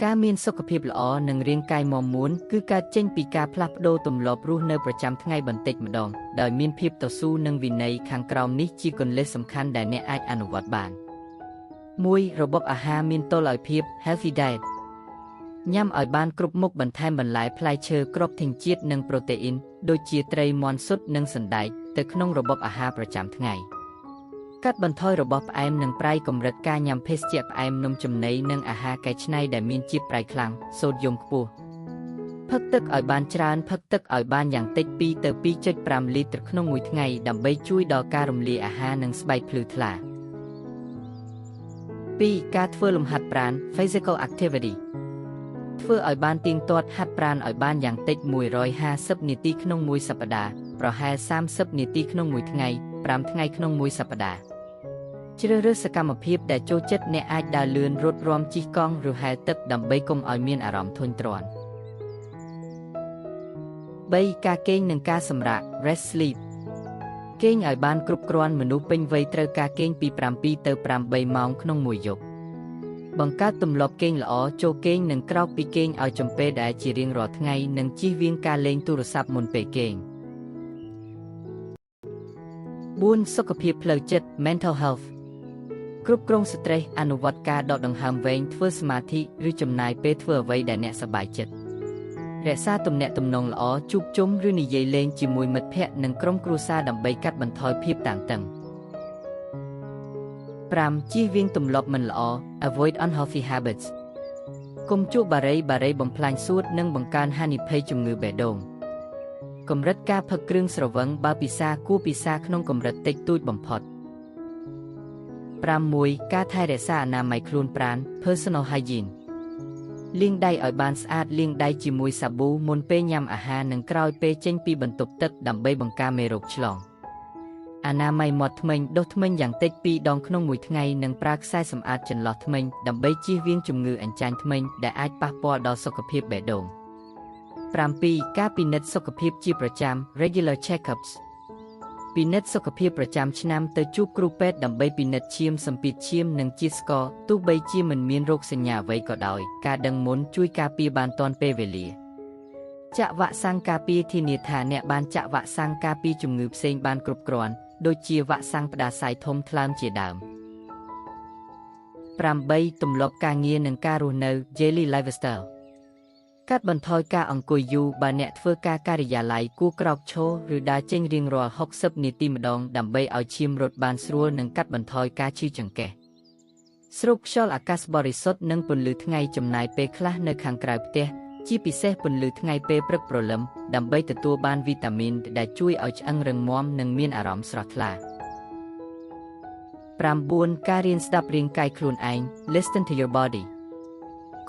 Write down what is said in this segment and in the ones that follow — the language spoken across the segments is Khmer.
ការមានសុខភាពល្អនិងរាងកាយមាំមួនគឺកើតចេញពីការផ្លាស់ប្ដូរទម្លាប់រស់នៅប្រចាំថ្ងៃបន្តិចម្ដងដោយមានភាពតស៊ូនិងវិន័យខាងក្រោមនេះជាគន្លឹះសំខាន់ដែលអ្នកអាចអនុវត្តបាន 1. របបអាហារមានតុល្យភាព Healthy Diet ញ៉ាំឲ្យបានគ្រប់មុខបន្ថែមបន្លែផ្លែឈើគ្រាប់ធញ្ញជាតិនិងប្រូតេអ៊ីនដូចជាត្រីមាន់ស៊ុតនិងសណ្តែកទៅក្នុងរបបអាហារប្រចាំថ្ងៃកាត់បន្ថយរបស់ផ្អែមនិងប្រៃកម្រិតការញ៉ាំភេសជ្ជៈផ្អែមនំចំណីនិងអាហារកែច្នៃដែលមានជាតិប្រៃខ្លាំងសូដ្យូមខ្ពស់ផឹកទឹកឲ្យបានច្រើនផឹកទឹកឲ្យបានយ៉ាងតិច2ទៅ 2.5 លីត្រក្នុងមួយថ្ងៃដើម្បីជួយដល់ការរំលាយអាហារនិងស្បែកភ្លឺថ្លា 2. ការធ្វើលំហាត់ប្រាណ Physical Activity ធ្វើឲ្យបានទៀងទាត់ហាត់ប្រាណឲ្យបានយ៉ាងតិច150នាទីក្នុងមួយសប្តាហ៍ប្រហែល30នាទីក្នុងមួយថ្ងៃ5ថ្ងៃក្នុងមួយសប្តាហ៍ជ្រើសរើសសកម្មភាពដែលចូលចិត្តអ្នកអាចដើរលឿនរត់រាំជិះកង់ឬហែលទឹកដើម្បីកុំឲ្យមានអារម្មណ៍ធុញទ្រាន់ 3. ការគេងនិងការសម្រាក Rest Sleep គេងឲ្យបានគ្រប់គ្រាន់មនុស្សពេញវ័យត្រូវការគេងពី7ទៅ8ម៉ោងក្នុងមួយយប់បង្កើតទម្លាប់គេងល្អចូលគេងនិងក្រោកពីគេងឲ្យចំពេលដែលជារៀងរាល់ថ្ងៃនិងជៀសវាងការលេងទូរស័ព្ទមុនពេលគេង 4. សុខភាពផ្លូវចិត្ត Mental Health គ្រប់គ្រងស្ត្រេសអនុវត្តការដកដង្ហើមវែងធ្វើសមាធិឬចំណាយពេលធ្វើអ្វីដែលអ្នកសប្បាយចិត្តរក្សាទំនាក់ទំនងល្អជួបជុំឬនិយាយលេងជាមួយមិត្តភ័ក្តិនិងក្រុមគ្រួសារដើម្បីកាត់បន្ថយភាពតានតឹង 5. ជៀសវាងទម្លាប់មិនល្អ Avoid unhealthy habits កុំជួបបារីបំផ្លាញសួតនិងបង្កើនហានិភ័យជំងឺបេះដូងកម្រិតការផឹកគ្រឿងស្រវឹងបើពិសាគួរពិសាក្នុងកម្រិតតិចតួចបំផុត 6. ការថែរក្សាអនាម័យខ្លួនប្រាណ Personal Hygiene លាងដៃឲ្យបានស្អាតលាងដៃជាមួយសាប៊ូមុនពេលញ៉ាំអាហារនិងក្រោយពេលចេញពីបន្ទប់ទឹកដើម្បីបង្ការមេរោគឆ្លងអនាម័យមាត់ធ្មេញដុសធ្មេញយ៉ាងតិច2ដងក្នុងមួយថ្ងៃនិងប្រើខ្សែសម្អាតចន្លោះធ្មេញដើម្បីជៀសវាងជំងឺអញ្ចាញធ្មេញដែលអាចប៉ះពាល់ដល់សុខភាពបេះដូង 7. ការពិនិត្យសុខភាពជាប្រចាំ Regular Checkups ពិនិត្យសុខភាពប្រចាំឆ្នាំទៅជួបគ្រូពេទ្យដើម្បីពិនិត្យឈាមសម្ពាធឈាមនិងជាតិស្ករទោះបីជាមិនមានរោគសញ្ញាអ្វីក៏ដោយការដឹងមុនជួយការពារបានទាន់ពេលវេលាចាក់វ៉ាក់សាំងការពារធានាថាអ្នកបានចាក់វ៉ាក់សាំងការពារជំងឺផ្សេងបានគ្រប់គ្រាន់ដូចជាវ៉ាក់សាំងផ្ដាសាយធំថ្លើមជាដើម 8. ទម្លាប់ការងារនិងការរស់នៅ Daily Lifestyle កាត់បន្ថយការអង្គុយយូរបើអ្នកធ្វើការការិយាល័យគួរក្រោកឈរឬដើរចេញរៀងរាល់60នាទីម្ដងដើម្បីឲ្យឈាមរត់បានស្រួលនិងកាត់បន្ថយការឈឺចង្កេះស្រូបខ្យល់អាកាសបរិសុទ្ធនិងពន្លឺថ្ងៃចំណាយពេលខ្លះនៅខាងក្រៅផ្ទះជាពិសេសពន្លឺថ្ងៃពេលព្រឹកព្រលឹមដើម្បីទទួលបានវីតាមីនដែលជួយឲ្យឆ្អឹងរឹងមាំនិងមានអារម្មណ៍ស្រស់ថ្លា 9. ការរៀនស្ដាប់រាងកាយខ្លួនឯង Listen to your body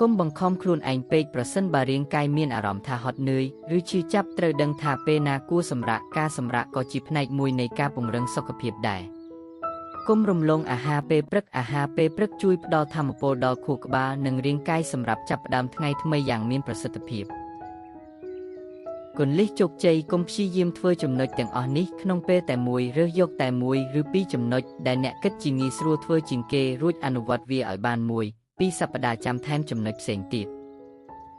កុំបង្ខំខ្លួនឯងពេកប្រសិនបើរាងកាយមានអារម្មណ៍ថាហត់នឿយឬឈឺចាប់ត្រូវដឹងថាពេលណាគួរសម្រាកការសម្រាកក៏ជាផ្នែកមួយនៃការពង្រឹងសុខភាពដែរកុំរំលងអាហារពេលព្រឹកអាហារពេលព្រឹកជួយផ្ដល់ថាមពលដល់ខួរក្បាលនិងរាងកាយសម្រាប់ចាប់ផ្ដើមថ្ងៃថ្មីយ៉ាងមានប្រសិទ្ធភាពគន្លឹះជោគជ័យកុំព្យាយាមធ្វើចំណុចទាំងអស់នេះក្នុងពេលតែមួយរើសយកតែមួយឬពីរចំណុចដែលអ្នកគិតជាងាយស្រួលធ្វើជាងគេរួចអនុវត្តវាឲ្យបាន1-2 សប្តាហ៍ចាំថែមចំណុចផ្សេងទៀត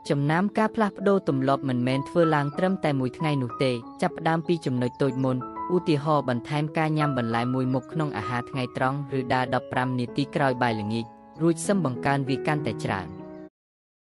ចំណាំការផ្លាស់ប្ដូរទម្លាប់មិនមែនធ្វើឡើងត្រឹមតែមួយថ្ងៃនោះទេចាប់ផ្ដើមពីចំណុចតូចមុនឧទាហរណ៍បន្ថែមការញ៉ាំបន្លែមួយមុខក្នុងអាហារថ្ងៃត្រង់ឬដើរ15នាទីក្រោយបាយល្ងាចរួចសឹមបង្កើនវាកាន់តែច្រើន